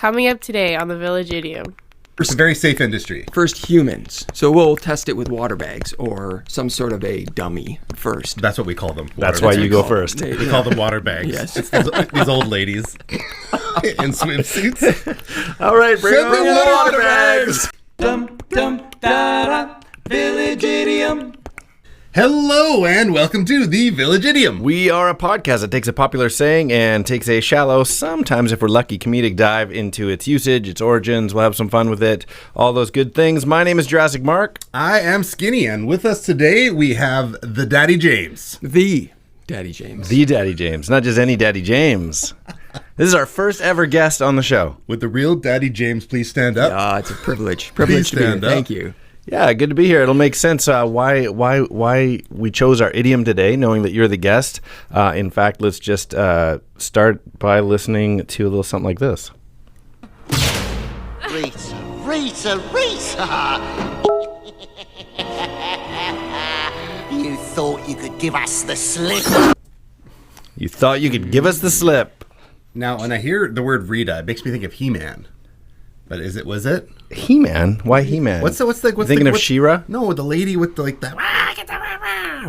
Coming up today on the Village Idiom. It's a very safe industry. First humans. So we'll test it with water bags or some sort of a dummy first. That's what we call them. That's why you go first. We call them water bags. Yes. It's these old ladies in swimsuits. All right, bring Send on the the water water bags. Dum dum da da. Village Idiom. Hello and welcome to the Village Idiom. We are a podcast that takes a popular saying and takes a shallow, sometimes if we're lucky, comedic dive into its usage, its origins. We'll have some fun with it. All those good things. My name is Jurassic Mark. I am Skinny, and with us today we have the Daddy James. The Daddy James. The Daddy James. Not just any Daddy James. This is our first ever guest on the show. Would the real Daddy James please stand up? It's a privilege. Privilege to be here. stand up. Thank you. Yeah, good to be here. It'll make sense why we chose our idiom today, knowing that you're the guest. In fact, let's just start by listening to a little something like this. Rita! You thought you could give us the slip? You thought you could give us the slip. Now, when I hear the word Rita, it makes me think of He-Man. But was it? He-Man? Why He-Man? What's thinking of She-Ra? No, the lady with the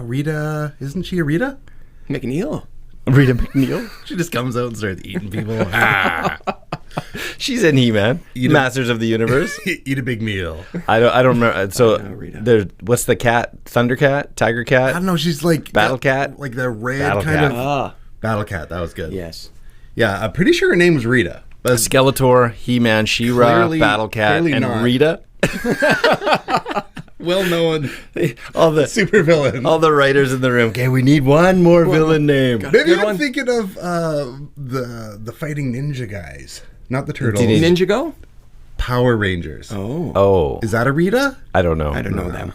Rita. Isn't she a Rita? McNeil. Rita McNeil? She just comes out and starts eating people. She's in He-Man. Masters of the Universe. Eat a big meal. I don't remember. So Rita. what's the cat? Thundercat? Tiger I Cat? don't know. She's like Battle Cat? like the red Battle kind Cat. of Battle Cat. That was good. Yes. Yeah, I'm pretty sure her name was Rita. But Skeletor, He-Man, She-Ra, Clearly- Battle Cat, clearly and not. Rita. well-known All the supervillain. all the writers in the room. Okay, we need one more villain name. Maybe Good I'm one. thinking of the fighting ninja guys, not the turtles. Teenage- Ninja Go? Power Rangers. Oh, Is that a Rita? I don't know. I don't know them.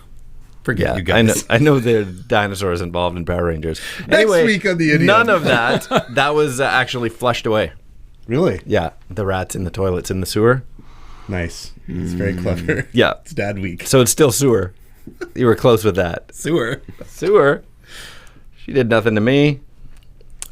Forget Yeah, you guys. I know there are dinosaurs involved in Power Rangers. Next week on the Idiom. none of that. That was actually flushed away. Really? Yeah, the rats in the toilets in the sewer. Nice. It's very clever. Yeah, It's Dad Week. so it's still sewer. You were close with that. Sewer. Sewer. She did nothing to me.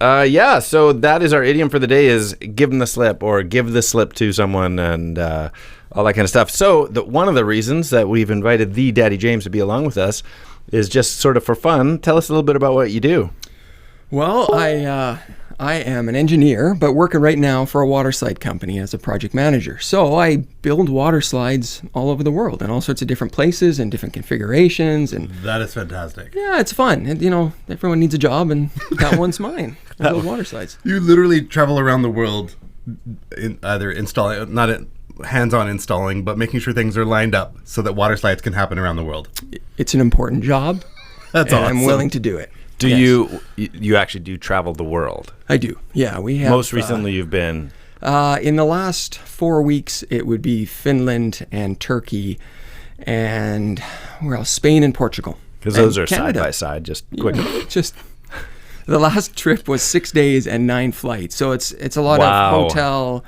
Yeah, so that is our idiom for the day is give them the slip or give the slip to someone and all that kind of stuff. So one of the reasons that we've invited the Daddy James to be along with us is just sort of for fun. Tell us a little bit about what you do. Well, I am an engineer, but working right now for a water slide company as a project manager. So I build water slides all over the world in all sorts of different places and different configurations. And That is fantastic. yeah, it's fun. And, everyone needs a job, and that one's mine. I build water slides. You literally travel around the world, either installing, not hands-on installing, but making sure things are lined up so that water slides can happen around the world. It's an important job. That's and awesome. I'm willing to do it. Do Yes. you actually do travel the world? I do. Yeah, we have. Most recently you've been In the last 4 weeks, it would be Finland and Turkey and where else? Spain and Portugal. because And those are side Canada. by side. Just quick. Just the last trip was 6 days and 9 flights. So it's a lot Wow. of hotel,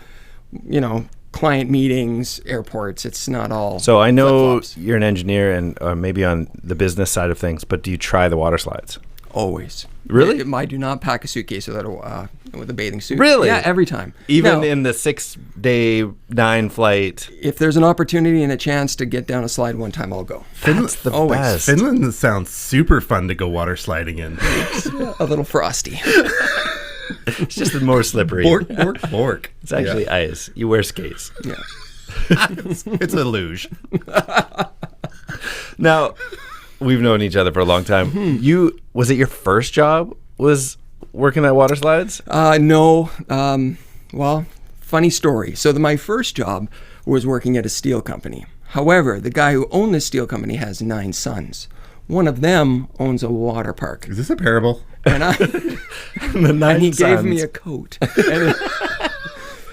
client meetings, airports. It's not all. So I know flip-flops. you're an engineer and maybe on the business side of things, but do you try the water slides? Always. Really? I do not pack a suitcase with a bathing suit. Really? Yeah, every time. Even Now, in the 6-day 9 flight. if there's an opportunity and a chance to get down a slide one time, I'll go. That's the Always. best. Finland sounds super fun to go water sliding in. A little frosty. It's just more slippery. Bork. It's actually ice. You wear skates. Yeah. It's a luge. Now, we've known each other for a long time. Was it your first job? Was working at water slides? No. Well, funny story. So my first job was working at a steel company. However, the guy who owned the steel company has 9 sons. One of them owns a water park. Is this a parable? And he gave me a coat.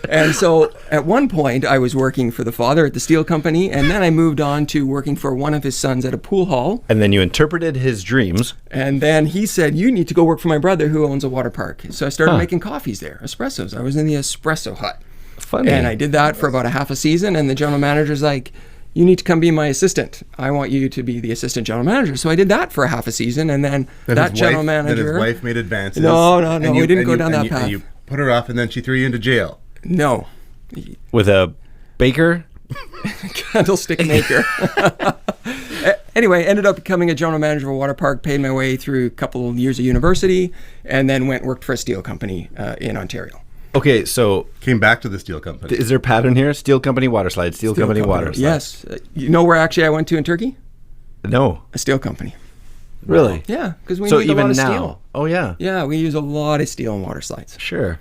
And so at one point I was working for the father at the steel company, and then I moved on to working for one of his sons at a pool hall. And then you interpreted his dreams. And then he said, you need to go work for my brother who owns a water park. So I started making coffees there, espressos. I was in the espresso hut. Funny. And I did that for about a half a season, and the general manager's like, you need to come be my assistant. I want you to be the assistant general manager. So I did that for a half a season, and then that general manager... Then his wife made advances. No, and we didn't go down that path. And you put her off, and then she threw you into jail. No. With a baker? Candlestick maker. Anyway, ended up becoming a general manager of a water park, paid my way through a couple of years of university, and then worked for a steel company in Ontario. Okay, so Came back to the steel company. is there a pattern here? Steel company, water slide. Steel company, water slide. Yes. You know where actually I went to in Turkey? No. A steel company. Really? Yeah, because we So need a lot even of now? steel. Oh, yeah. Yeah, we use a lot of steel in water slides. Sure.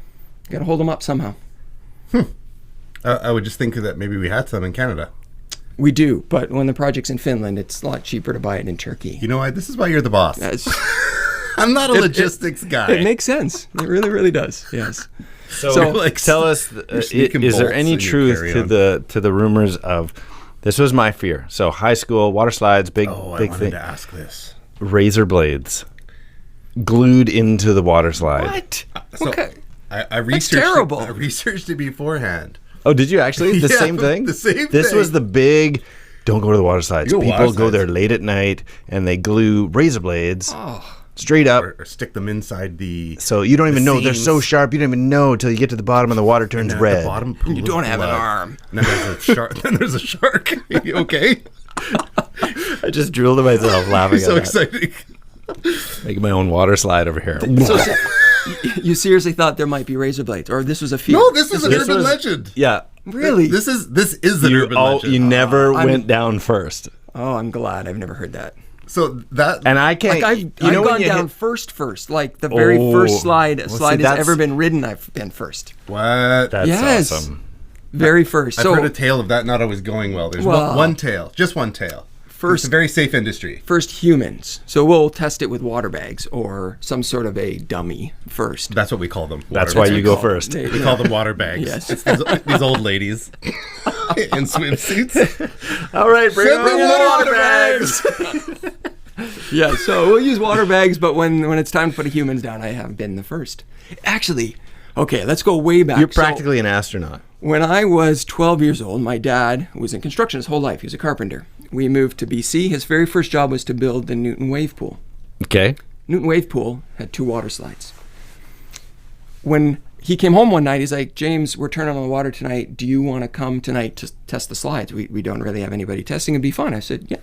Got to hold them up somehow. I would just think that maybe we had some in Canada. We do, but when the project's in Finland, it's a lot cheaper to buy it in Turkey. You know what? This is why you're the boss. That's- I'm not a logistics guy. It makes sense. It really, really does. Yes. So, like, tell us, sneaking is there bolts any and you truth carry to the rumors of, this was my fear. So high school, water slides, big I big wanted thing. to ask this. Razor blades glued into the water slide. What? So Okay. I researched terrible. I researched it beforehand. Oh, did you actually? The Yeah, same thing? the same This thing. was the big, don't go to the water slides. You go People water go there slides. late at night and they glue razor blades straight up. Or stick them inside the. So you don't even know. They're so seams. sharp, you don't even know until you get to the bottom and the water turns And at red. The bottom pool You of don't have an blood. arm. And then there's a shark. Then there's a shark. You okay? I just drilled at myself laughing so at that. exciting. Making my own water slide over here. So, you seriously thought there might be razor blades, or this was a fear? No, this is an This urban was- legend. Yeah. Really? This is an urban legend. You never went down first. Oh, I'm glad. I've never heard that. So that And I can't. Like you I've know when gone you down hit- first. Like the very first slide Well, see, has that's- ever been ridden, I've been first. what? That's Yes. awesome. Very first. I've So heard a tale of that not always going well. There's Well- one tale, just one tale. First- It's a very safe industry. first humans. So we'll test it with water bags or some sort of a dummy first. That's what we call them. That's water why bags. you go first. We call them water bags. Yes. It's these old ladies in swimsuits. All right, bring Send on me the water water bags. Yeah, so we'll use water bags, but when it's time to put humans down, I have been the first. Actually, okay, let's go way back. You're So, practically an astronaut. when I was 12 years old, my dad was in construction his whole life. He was a carpenter. We moved to BC. His very first job was to build the Newton Wave Pool. Okay. Newton Wave Pool had 2 water slides. When he came home one night, he's like, James, we're turning on the water tonight. Do you want to come tonight to test the slides? We don't really have anybody testing. It'd be fun. I said, yeah,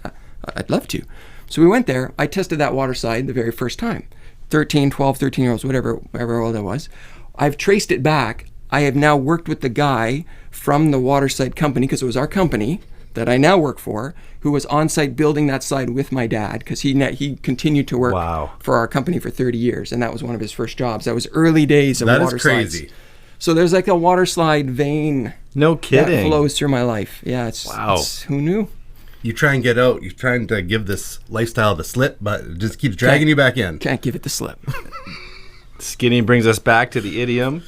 I'd love to. So we went there. I tested that water slide the very first time. 13-year-olds, whatever old I was. I've traced it back. I have now worked with the guy from the water slide company, because it was our company that I now work for, who was on site building that slide with my dad, because he continued to work Wow. for our company for 30 years, and that was one of his first jobs. That was early days of That water is crazy. slides. So there's like a water slide vein No that kidding. flows through my life. Yeah, Wow. who knew? You try and get out. You're trying to give this lifestyle the slip, but it just keeps dragging you back in. Can't give it the slip. Skinny brings us back to the idiom.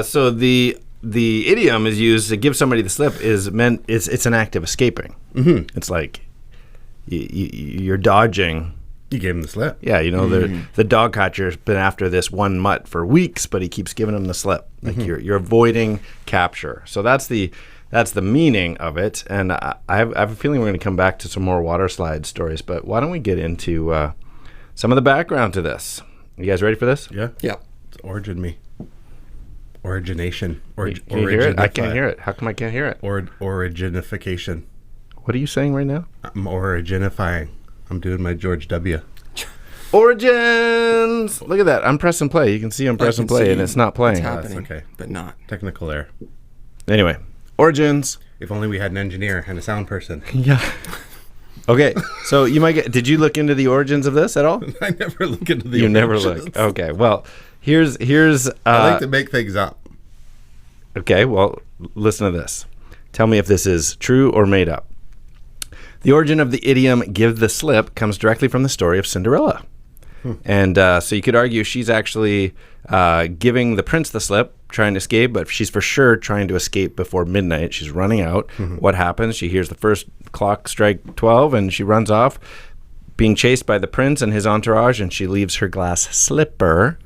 So the idiom is used to give somebody the slip is meant it's an act of escaping. Mm-hmm. It's like you're dodging. You gave him the slip. Yeah, you know the dog catcher's been after this one mutt for weeks, but he keeps giving him the slip. Like you're avoiding capture. So that's the meaning of it. And I have a feeling we're going to come back to some more water slide stories. But why don't we get into some of the background to this? You guys ready for this? Yeah. Yep. It's origination. Can you hear it? I can't hear it. How come I can't hear it? Originification. What are you saying right now? I'm originifying. I'm doing my George W. Origins! Look at that. I'm pressing play. You can see I'm pressing can play, see and it's not playing. It's happening, okay. but not. Technical error. Anyway, origins. If only we had an engineer and a sound person. Yeah. Okay, so you might get. Did you look into the origins of this at all? I never look into the You never origins. look. Okay, well, here's. I like to make things up. Okay, well, listen to this. Tell me if this is true or made up. The origin of the idiom "give the slip" comes directly from the story of Cinderella. And so you could argue she's actually giving the prince the slip, trying to escape, but she's for sure trying to escape before midnight. She's running out. What happens? She hears the first clock strike 12, and she runs off, being chased by the prince and his entourage, and she leaves her glass slipper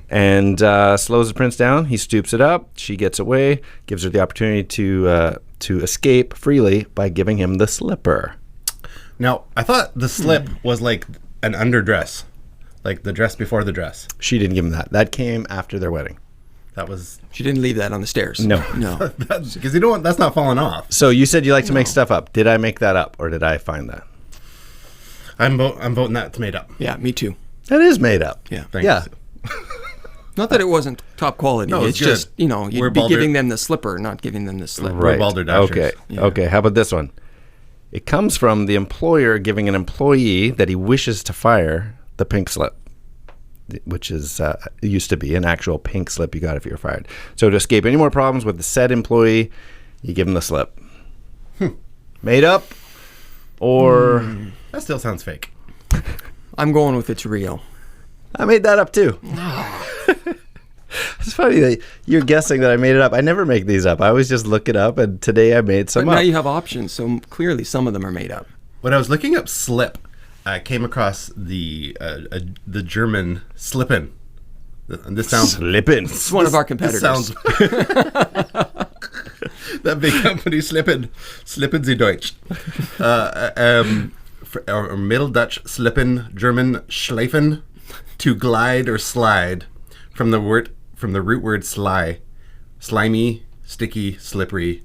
and slows the prince down. He stoops it up. She gets away, gives her the opportunity to escape freely by giving him the slipper. Now, I thought the slip was like an underdress, like the dress before the dress. She didn't give him that. That came after their wedding. That was She didn't leave that on the stairs. No. No. because you don't want, that's not falling off. So you said you like to make stuff up. Did I make that up or did I find that? I'm voting that's made up. Yeah, me too. That is made up. Yeah. Thanks. Yeah. Not that it wasn't top quality. No, it's it's just, good. you'd We're be balder- giving them the slipper, not giving them the slip. Right. balderdashers. Okay. Yeah. Okay. How about this one? It comes from the employer giving an employee that he wishes to fire the pink slip, which is it used to be an actual pink slip you got if you were fired. So to escape any more problems with the said employee, you give him the slip. Made up or That still sounds fake. I'm going with it's real. I made that up too. It's funny that you're guessing that I made it up. I never make these up. I always just look it up, and today I made some But up. now you have options, so clearly some of them are made up. When I was looking up slip, I came across the German slippen. And this sounds Slippin'. It's one of our competitors. sounds that big company slippen Sie Deutsch. Or Middle Dutch slippen, German schleifen, to glide or slide, from the root word sly, slimy, sticky, slippery.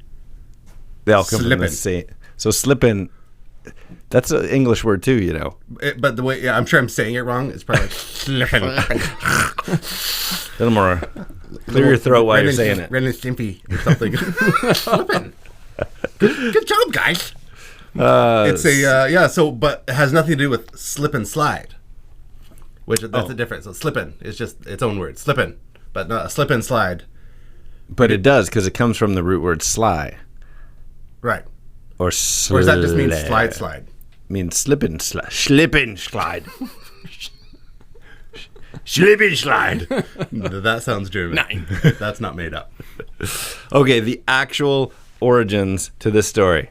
They all come from the Slippin'. same. So slippin', that's an English word too, you know. But the way, I'm sure I'm saying it wrong. It's probably like slippin'. A little more. Clear your throat while you're saying it. Ren and Stimpy or something. Slippin'. Good job, guys. It's a So, but it has nothing to do with slip and slide, which that's the difference. So slippin' is just its own word, slippin', but not a slip and slide. But it does because it comes from the root word sly Right. or Or does that just mean slide? Means slippin' slide. Slippin' slide. Slippin' slide. That sounds German. That's not made up. Okay, the actual origins to this story,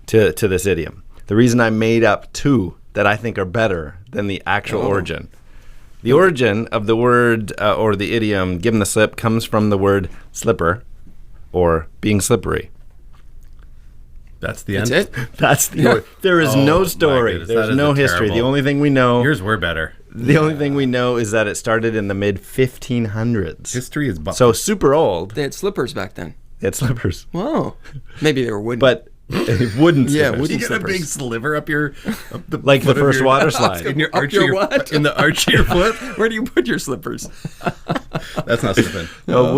to this idiom. The reason I made up two that I think are better than the actual origin. The origin of the word or the idiom "give 'em the slip" comes from the word slipper or being slippery. That's the That's end. it? That's the there is Oh, no my story. goodness, that There's is no a history. The terrible- only thing we know Yours were better. the only thing we know is that it started in the mid 1500s. History is So super old. They had slippers back then. They had slippers. Wow. Maybe they were wooden. But wooden Yeah, slippers. wooden You get a slippers. big sliver up your up Like the foot of first your- water slide. in your Up arch your of your what? in the arch of your foot. Where do you put your slippers? That's not slipping. No,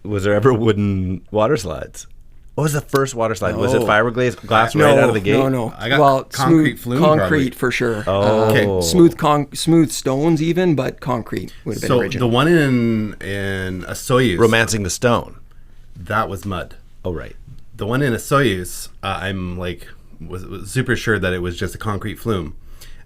was there ever wooden water slides? What was the first water slide? Was it No. fiberglass glass right out of the gate? No. I got well, concrete smooth, flume, concrete probably. for sure. Oh. Okay. Smooth stones even, but concrete would have been So original. the one in a Soyuz, Romancing the stone. that was mud. Oh, right. The one in a Soyuz, I'm like was super sure that it was just a concrete flume.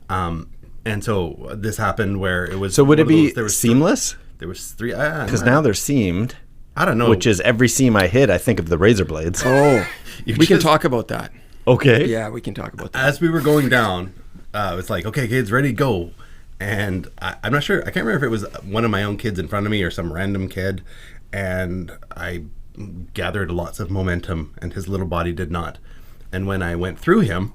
And so this happened where it was. So would it one of be those- there was seamless? There was three. Because now they're seamed, I don't know. which is every seam I hit, I think of the razor blades. Oh, You we can just- talk about that. Okay. Yeah, we can talk about that. As we were going down, it's like, okay, kids, ready, go. And I'm not sure. I can't remember if it was one of my own kids in front of me or some random kid. And I gathered lots of momentum, and his little body did not. And when I went through him,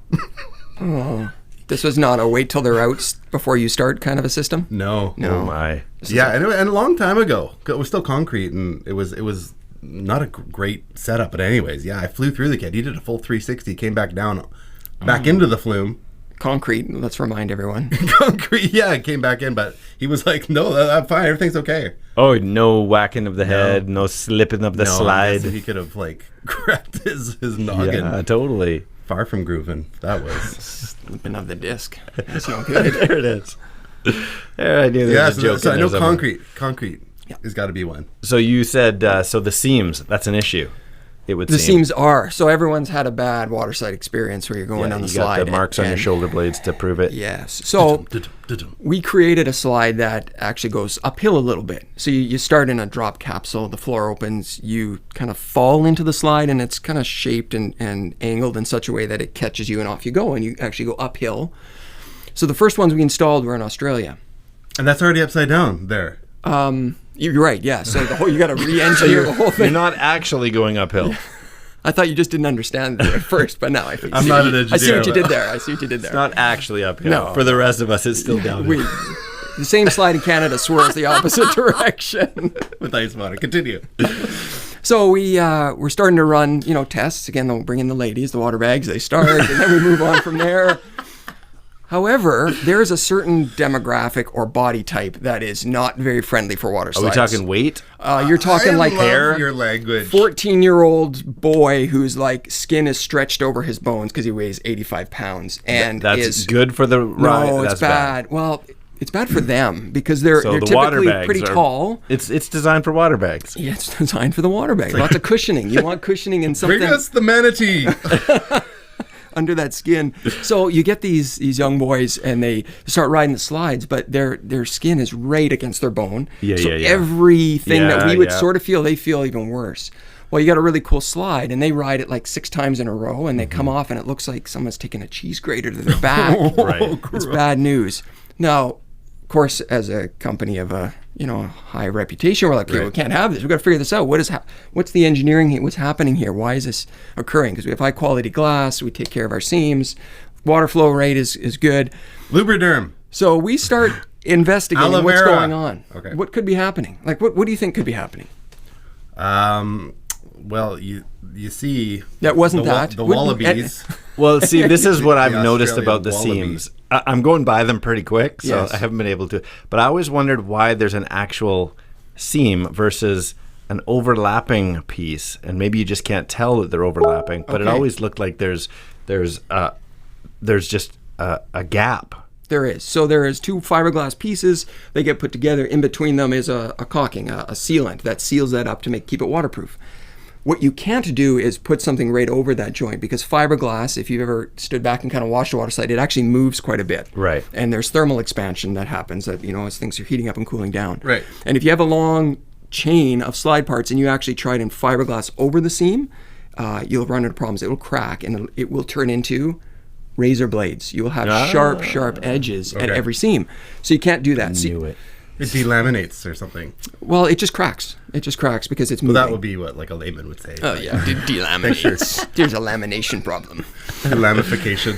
This was not a wait till they're out before you start kind of a system. no. Oh, my. Yeah, and a long time ago. It was still concrete, and it was not a great setup. But anyways, yeah, I flew through the kid. He did a full 360, came back down, back into the flume. Concrete. Let's remind everyone. Concrete, yeah, came back in, but he was like, "No, I'm fine. Everything's okay." Oh, no whacking of the head, no slipping of the No, slide. he could have like cracked his noggin. Yeah, totally. Far from grooving. That was. Slipping of the disc. That's no good. There it is. There, I knew there Yeah, was a joke so I in know there somewhere. concrete has got to be one. So you said, so the seams, that's an issue. It would The seem. seams are. So everyone's had a bad water slide experience where you're going Yeah, down the you slide. got the marks on your and- shoulder blades to prove it. Yes. So we created a slide that actually goes uphill a little bit. So you start in a drop capsule, the floor opens, you kind of fall into the slide, and it's kind of shaped and angled in such a way that it catches you and off you go, and you actually go uphill. So the first ones we installed were in Australia. And that's already upside down there. You're right, yeah. So you got to re-engineer the whole You're thing. not actually going uphill. I thought you just didn't understand it at first, but now I see. I'm not an I see engineer, what you but- did there. I see what you did there. Not actually uphill. No. For the rest of us, it's still downhill. The same slide in Canada swirls the opposite direction. With ice water. Continue. So we're starting to run, tests. Again, they'll bring in the ladies, the water bags, they start, and then we move on from there. However, there is a certain demographic or body type that is not very friendly for water Are slides. we talking weight? You're talking I like love your language. 14-year-old boy whose like skin is stretched over his bones because he weighs 85 pounds and That's is good for the ride. no, it's That's bad. Well, it's bad for them because they're So the water typically bags pretty are- tall. It's designed for water bags. Yeah, it's designed for the water bag. Lots of cushioning. You want cushioning in something Bring us the manatee. under that skin. So you get these young boys and they start riding the slides, but their skin is right against their bone. Yeah, so yeah, yeah. everything that Yeah, we would yeah. sort of feel, they feel even worse. Well, you got a really cool slide and they ride it like 6 times in a row and they come off and it looks like someone's taking a cheese grater to their back. Right. It's bad news. Now, of course, as a company of a high reputation, we're like, okay, we can't have this. We've got to figure this out. What's the engineering? What's happening here? Why is this occurring? Because we have high quality glass. We take care of our seams. Water flow rate is good. Lubriderm. So we start investigating Aloe what's vera. going on. Okay. What could be happening? Like, what do you think could be happening? Well, you see. That wasn't the that. The Wouldn't- wallabies. Well, see, this is what I've The noticed Australian about the wallaby. seams. I'm going by them pretty quick, so Yes. I haven't been able to. But I always wondered why there's an actual seam versus an overlapping piece, and maybe you just can't tell that they're overlapping. But it Okay. always looked like there's just a gap. There is. So there is 2 fiberglass pieces. They get put together. In between them is a caulking, a sealant that seals that up to keep it waterproof. What you can't do is put something right over that joint because fiberglass, if you've ever stood back and kind of watched a water slide, it actually moves quite a bit. Right. And there's thermal expansion that happens as things are heating up and cooling down. Right. And if you have a long chain of slide parts and you actually try it in fiberglass over the seam, you'll run into problems. It will crack and it will turn into razor blades. You will have sharp edges at every seam. So you can't do that. Knew it. It delaminates or something. Well, it just cracks. It just cracks because it's moving. Well, that would be what like a layman would say. Oh, yeah. Delaminates. There's a lamination problem. Lamification.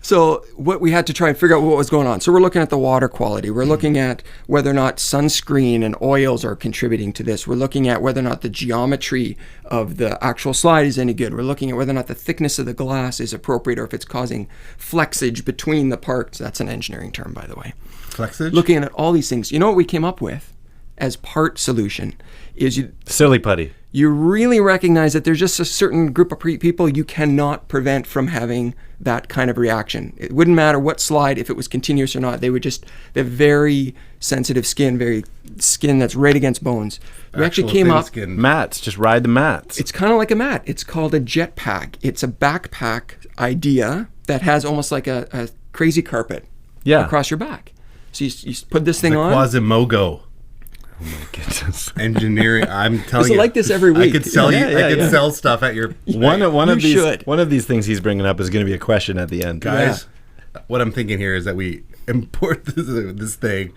So what we had to try and figure out what was going on. So we're looking at the water quality. We're looking at whether or not sunscreen and oils are contributing to this. We're looking at whether or not the geometry of the actual slide is any good. We're looking at whether or not the thickness of the glass is appropriate or if it's causing flexage between the parts. That's an engineering term, by the way. Flexage? Looking at all these things. You know what we came up with as part solution is Silly putty. you really recognize that there's just a certain group of people you cannot prevent from having that kind of reaction. It wouldn't matter what slide, if it was continuous or not. They have very sensitive skin, very skin that's right against bones. We actually came up, Mats. Just ride the mats. it's kind of like a mat. It's called a jetpack. It's a backpack idea that has almost like a crazy carpet across your back. So you put this thing on. Quasimodo. Oh my goodness. Engineering. I'm telling It's you. like this every week. I could sell you. Yeah, I could yeah. sell stuff at your One of You these should. one of these things he's bringing up is going to be a question at the end. guys. What I'm thinking here is that we import this thing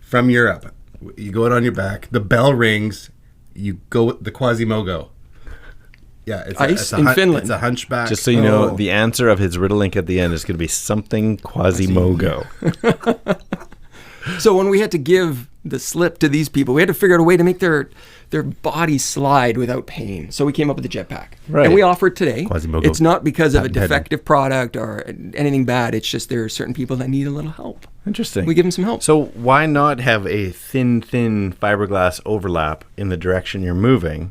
from Europe. You go it on your back. The bell rings. You go with the Quasimodo. Yeah, it's Ice a in Finland. It's a hunchback. Just so you know, the answer of his riddle link at the end is going to be something Quasimodo. So when we had to give the slip to these people, we had to figure out a way to make their body slide without pain. So we came up with the jetpack. Right. And we offer it today. Quasimodo. It's not because of a Patent pending. defective product or anything bad. It's just there are certain people that need a little help. Interesting. We give them some help. So why not have a thin fiberglass overlap in the direction you're moving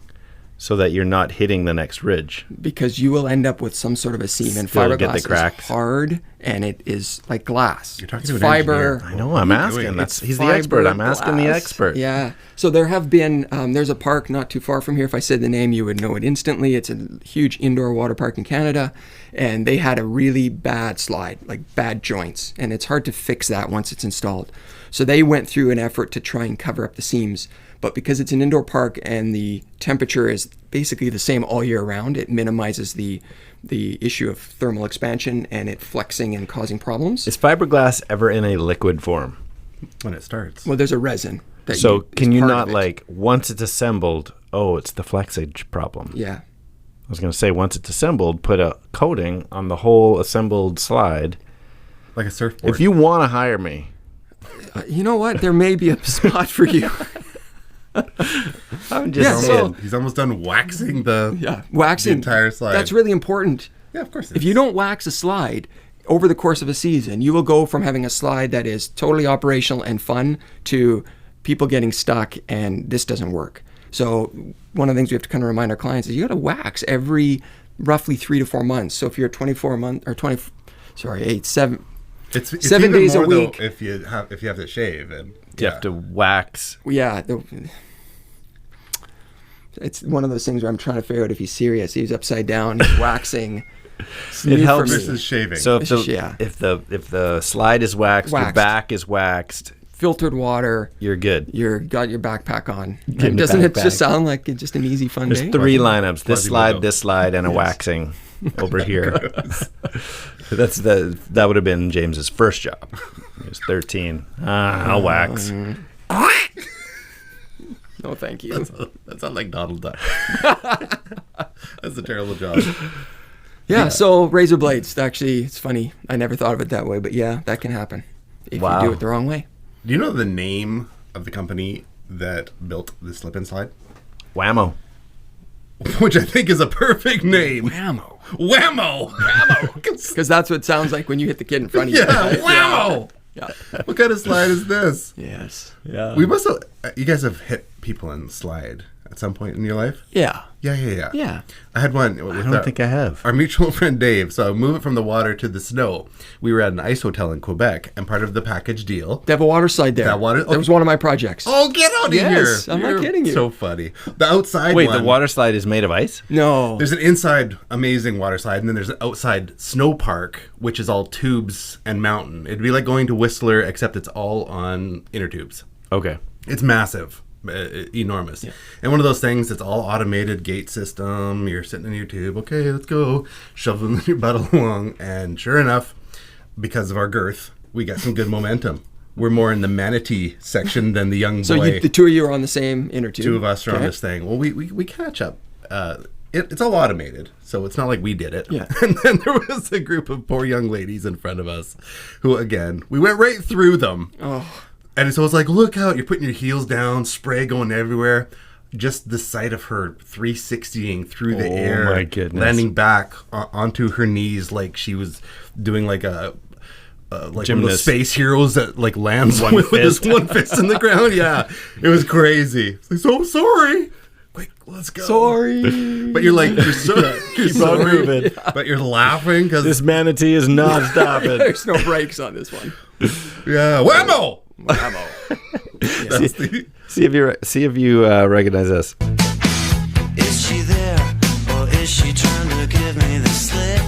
so that you're not hitting the next ridge? Because you will end up with some sort of a seam. And Still get fiberglass the cracks. is hard and it is like glass. You're talking It's to an fiber. engineer. I know, I'm asking. He's the expert. I'm asking the fiberglass. expert. Yeah. So there have been, there's a park not too far from here. If I said the name, you would know it instantly. It's a huge indoor water park in Canada. And they had a really bad slide, like bad joints. And it's hard to fix that once it's installed. So they went through an effort to try and cover up the seams. But because it's an indoor park and the temperature is basically the same all year round, it minimizes the issue of thermal expansion and it flexing and causing problems. Is fiberglass ever in a liquid form? when it starts. Well, there's a resin. So can is you part not of it. like once it's assembled? Oh, it's the flexage problem. Yeah. I was going to say once it's assembled, put a coating on the whole assembled slide. Like a surfboard. If you want to hire me You know what? There may be a spot for you. I'm just Yeah, saying. so- He's almost done waxing the Waxing. entire slide. That's really important. Yeah, of course. If you don't wax a slide over the course of a season, you will go from having a slide that is totally operational and fun to people getting stuck and this doesn't work. So one of the things we have to kind of remind our clients is you got to wax every roughly 3 to 4 months. So if you're 24 month or 7 it's 7 even days a more, though, week. if you have to shave and You have to wax. Yeah, it's one of those things where I'm trying to figure out if he's serious. He's upside down, he's waxing. It's new for helps. me. versus shaving. So if It's the just- yeah. if the slide is waxed, your Waxed. back is waxed, Filtered water. you're good. You're got your backpack on. Getting the Doesn't it backpack. just sound like it's just an easy fun There's day? 3 lineups: this Quasimodo. slide, and a waxing over here. That would have been James's first job. He was 13. I'll wax. No, thank you. that sounds like Donald Duck. That's a terrible job. Yeah, so razor blades. Actually, it's funny. I never thought of it that way, but yeah, that can happen if Wow. you do it the wrong way. Do you know the name of the company that built the slip and slide? Whammo. Which I think is a perfect name. Whammo. Whammo! Whammo! Because that's what it sounds like when you hit the kid in front of you. Yeah, right? whammo! Yeah. What kind of slide is this? Yes. Yeah. We must have. You guys have hit people in slide at some point in your life? Yeah. Yeah. Yeah. I had one. I don't think I have. Our mutual friend Dave. So move it from the water to the snow. We were at an ice hotel in Quebec, and part of the package deal. They have a water slide there. That water- That was one of my projects. Oh, get out of Yes, here! I'm not You're kidding you. So funny. The outside Wait, one. the water slide is made of ice? No. There's an inside amazing water slide, and then there's an outside snow park, which is all tubes and mountain. It'd be like going to Whistler, except it's all on inner tubes. Okay. It's massive, enormous. And one of those things, it's all automated gate system. You're sitting in your tube, okay, let's go, shoveling your butt along. And sure enough, because of our girth, we got some good momentum. We're more in the manatee section than the young So boy. the two of you are on the same inner tube. 2 of us are on Okay. this thing. Well, we catch up. It's all automated, so it's not like we did it. Yeah. And then there was a group of poor young ladies in front of us who, again, we went right through them. Oh. And so it's like, look out, you're putting your heels down, spray going everywhere. Just the sight of her 360ing through the air, my goodness. landing back onto her knees like she was doing like a like one of those Gymnast. space heroes that like lands One with his fist. one fist in the ground. Yeah, it was crazy. It's like, so sorry. Quick, let's go. Sorry. But you're like, you're so you're Keep on sorry, moving. but you're laughing because This manatee is not stopping. There's no brakes on this one. yeah, whammo. That's the- See if you recognize this. Is she there, or is she trying to give me the slip?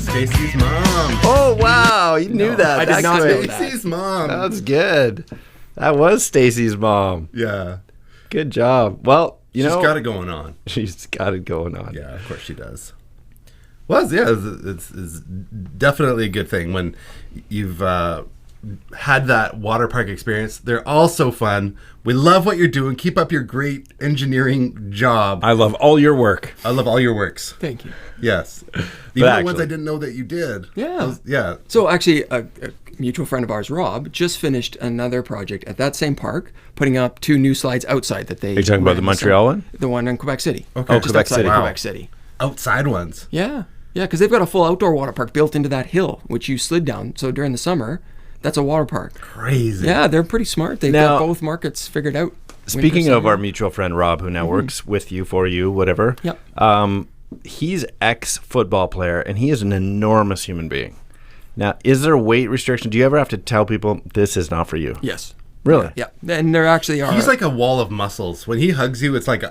Stacy's mom. Oh wow, you knew that. I did That not know quick. that. Stacy's mom. That's good. That was Stacy's mom. Yeah, Good job. Well, she's know, got it going on. she's got it going on. Yeah, of course she does. Well, it's definitely a good thing when you've had that water park experience. They're all so fun. We love what you're doing. Keep up your great engineering job. I love all your work. I love all your works. Thank you. Yes. Even the ones actually- I didn't know that you did. Yeah. Yeah. So actually, a mutual friend of ours, Rob, just finished another project at that same park, putting up 2 new slides outside that they. Are you talking about ran the this Montreal summer. one? The one in Quebec City. Okay. Oh, Just Quebec outside City. of Wow. Quebec City. Outside ones. Yeah. Yeah, because they've got a full outdoor water park built into that hill, which you slid down. So during the summer, that's a water park. Crazy. Yeah, they're pretty smart. They've Now- got both markets figured out. Speaking Winter, of our summer. mutual friend Rob, who now works with you, for you, whatever. Yep. He's ex-football player, and he is an enormous human being. Now, is there weight restriction? Do you ever have to tell people this is not for you? Yes. Really? Yeah, and there actually are. He's like a wall of muscles. When he hugs you, it's like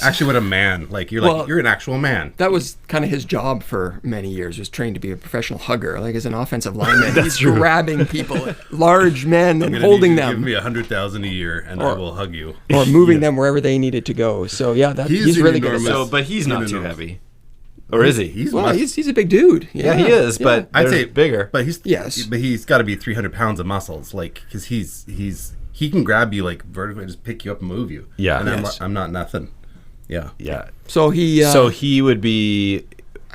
actually what a man. Like you're Well- you're an actual man. That was kind of his job for many years, was trained to be a professional hugger. Like as an offensive lineman, he's grabbing people, large men, and I'm gonna holding need you to them, Give me $100,000 a year, and I will hug you. or moving them wherever they needed to go. So yeah, He's he's an really good at enormous- that. So, but he's No, not no, too no. heavy. Or is he? He's Well, much- he's a big dude. Yeah, he is, but I'd there's say bigger. But he's Yes. But he's got to be 300 pounds of muscles, like because he can grab you like vertically, just pick you up and move you. Yeah. and Yes. I'm not nothing. Yeah. Yeah. So he. So he would be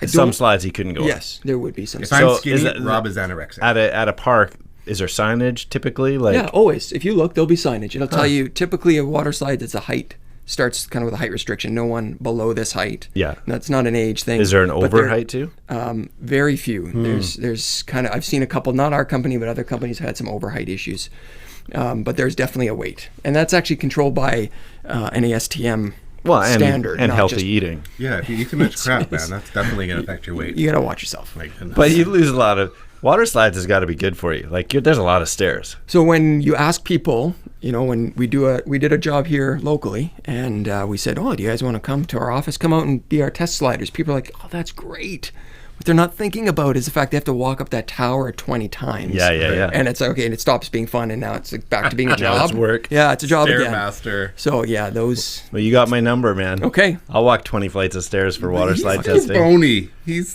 some don't- slides he couldn't go on. Yes, there would be some. If So I'm is skinny, that- Rob is anorexic. At a park, is there signage typically? Like, Yeah, always. If you look, there'll be signage. It'll tell you, typically a water slide, it's a height. Starts kind of with a height restriction. No one below this height. Yeah. That's not an age thing. Is there an but over height too? Very few. There's kind of, I've seen a couple, not our company, but other companies have had some over height issues. But there's definitely a weight. And that's actually controlled by an ASTM standard. And not healthy just- eating. Yeah, if you eat too much crap, man, that's definitely going to affect your weight. You got to watch yourself. My goodness. But you lose a lot of water slides. Has got to be good for you. Like there's a lot of stairs. So when you ask people, when we did a job here locally, and we said, "Oh, do you guys want to come to our office? Come out and be our test sliders." People are like, "Oh, that's great." What they're not thinking about is the fact they have to walk up that tower 20 times. Yeah. And it's okay, and it stops being fun, and now it's like back to being a job. it's work. Yeah, it's a job again. Stairmaster. So yeah, those. Well, you got my number, man. Okay. I'll walk 20 flights of stairs for water slide He's testing. bony. He's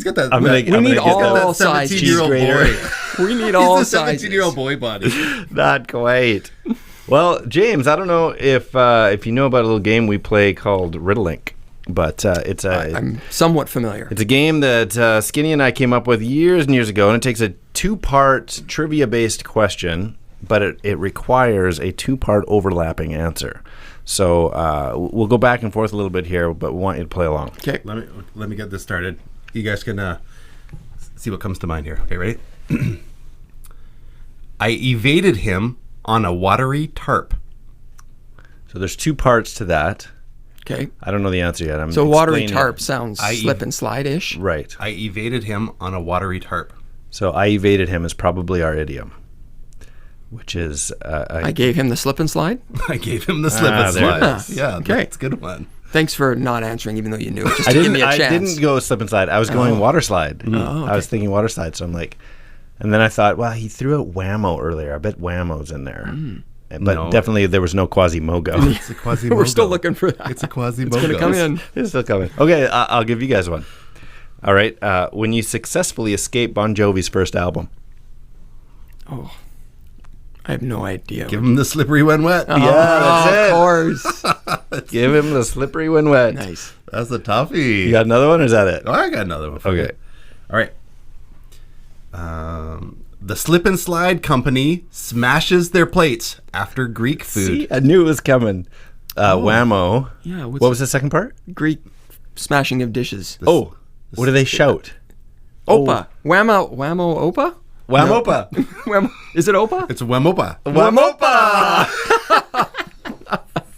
got that. I'm gonna need get all that. sizes. 17-year-old Cheese boy. We need all He's a sizes. 17-year-old boy body. Not quite. Well, James, I don't know if you know about a little game we play called Riddlink, but I'm somewhat familiar. it's a game that Skinny and I came up with years and years ago, and it takes a 2-part trivia-based question, but it requires a 2-part overlapping answer. So we'll go back and forth a little bit here, but we want you to play along. Okay. Let me get this started. You guys can see what comes to mind here. Okay, ready? I evaded him on a watery tarp. So there's 2 parts to that. Okay. I don't know the answer yet. I'm So watery explaining tarp it. sounds slip and slide-ish. Right. I evaded him on a watery tarp. So I evaded him is probably our idiom, which is I gave him the slip and slide. I gave him the slip and there it slide. is. Yeah, Okay. that's a good one. Thanks for not answering, even though you knew it. Just I to give me a I chance. didn't go slip and slide. I was going water slide. Oh, I was thinking water slide. So I'm like, and then I thought, well, he threw out whammo earlier. I bet whammo's in there. But No. definitely there was no Quasimodo. It's a Quasimodo. We're still looking for that. It's a Quasimodo. It's going to come in. It's still coming. Okay, I'll give you guys one. All right. When you successfully escape Bon Jovi's first album. Oh, I have no idea. Give him the slippery when wet. Oh, that's it. Of course. Give him the slippery when wet. Nice. That's a toughie. You got another one or is that it? Oh, I got another one. For Okay. you. All right. The Slip and Slide Company smashes their plates after Greek food. See, I knew it was coming. Whammo. Yeah. What was the second part? Greek smashing of dishes? What do they shout? Opa. Whammo. Whammo. Opa. Whamopa. Whammo. Is it Opa? It's Wemopa. Whamopa.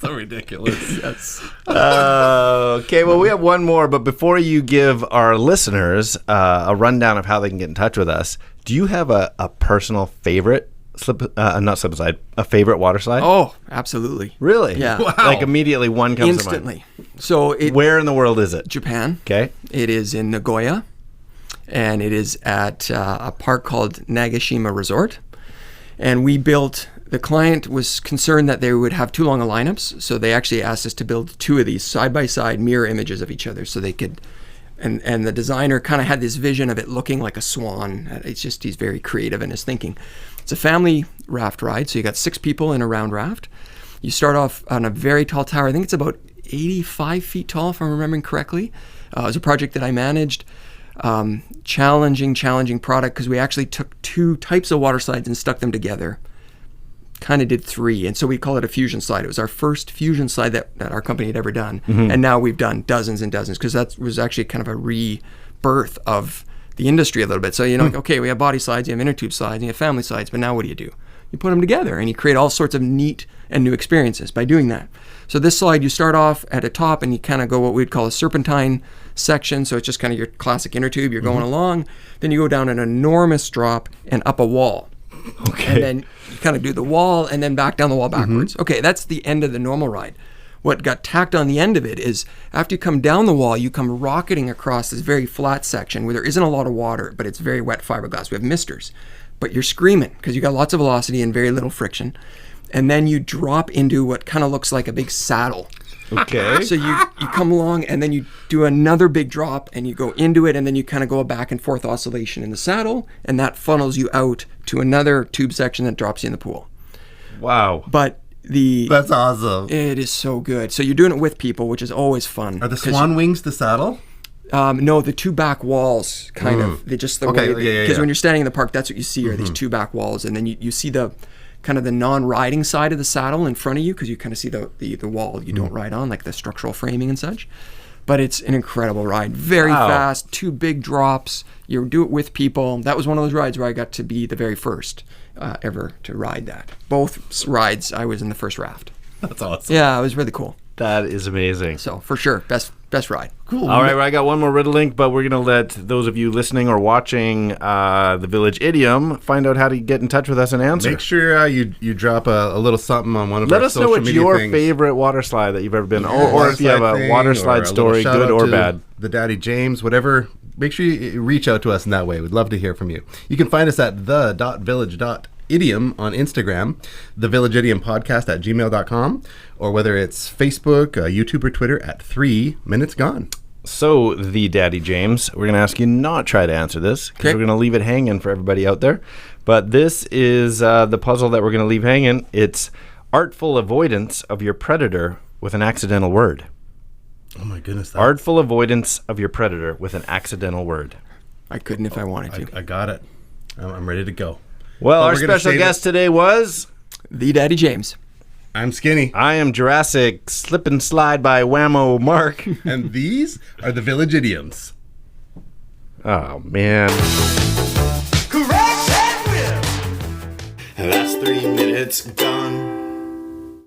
So ridiculous. Yes. Okay, well, we have one more, but before you give our listeners a rundown of how they can get in touch with us, do you have a personal favorite a favorite water slide? Oh, absolutely. Really? Yeah. Wow. Like immediately one comes Instantly. So to mind. Where in the world is it? Japan. Okay. It is in Nagoya, and it is at a park called Nagashima Resort. And the client was concerned that they would have too long of lineups, so they actually asked us to build 2 of these side-by-side mirror images of each other so they could, and the designer kind of had this vision of it looking like a swan. It's just, he's very creative in his thinking. It's a family raft ride, so you got 6 people in a round raft. You start off on a very tall tower. I think it's about 85 feet tall, if I'm remembering correctly. It was a project that I managed. Challenging product, because we actually took 2 types of water slides and stuck them together. Kind of did 3, and so we call it a fusion slide. It was our first fusion slide that our company had ever done, and now we've done dozens and dozens, because that was actually kind of a rebirth of the industry a little bit. So like, okay, we have body slides, you have inner tube slides, and you have family slides, but now what do? You put them together, and you create all sorts of neat and new experiences by doing that. So this slide, you start off at the top, and you kind of go what we'd call a serpentine section. So it's just kind of your classic inner tube. You're going along. Then you go down an enormous drop and up a wall. Okay. And then you kind of do the wall and then back down the wall backwards. Okay, that's the end of the normal ride. What got tacked on the end of it is after you come down the wall, you come rocketing across this very flat section where there isn't a lot of water, but it's very wet fiberglass. We have misters. But you're screaming because you got lots of velocity and very little friction. And then you drop into what kind of looks like a big saddle. Okay. So you come along and then you do another big drop and you go into it, and then you kind of go a back and forth oscillation in the saddle, and that funnels you out to another tube section that drops you in the pool. Wow. But That's awesome. it is so good. So you're doing it with people, which is always fun. Are the swan wings the saddle? No, the two back walls, kind of. They just the Okay, way, because when you're standing in the park, that's what you see are these two back walls, and then you see the kind of the non-riding side of the saddle in front of you, because you kind of see the wall you don't ride on, like the structural framing and such. But it's an incredible ride. Very fast, 2 big drops. You do it with people. That was one of those rides where I got to be the very first ever to ride that. Both rides, I was in the first raft. That's awesome. Yeah, it was really cool. That is amazing. So for sure, best ride. Cool. All right, well, I got one more riddle link, but we're going to let those of you listening or watching the Village Idiom find out how to get in touch with us and answer. Make sure you drop a little something on one of Let our us know social what's media your things. favorite water slide that you've ever been, Yeah, or if you have a thing, water or slide a little story, shout good out or to bad. The Daddy James, whatever. Make sure you reach out to us in that way. We'd love to hear from you. You can find us at the.village.idiom on Instagram, the Village Idiom Podcast at gmail.com, or whether it's Facebook, YouTube, or Twitter at 3 Minutes Gone. So, the Daddy James, we're going to ask you not try to answer this, because Okay. we're going to leave it hanging for everybody out there. But this is the puzzle that we're going to leave hanging. It's artful avoidance of your predator with an accidental word. Oh my goodness. Artful avoidance of your predator with an accidental word. I couldn't if I wanted to. I got it. I'm ready to go. Well, But our we're gonna special save guest today was... The Daddy James. I'm Skinny. I am Jurassic Slip and Slide by Whammo Mark. And these are the Village Idioms. Oh, man. Correct and whip. That's 3 minutes gone.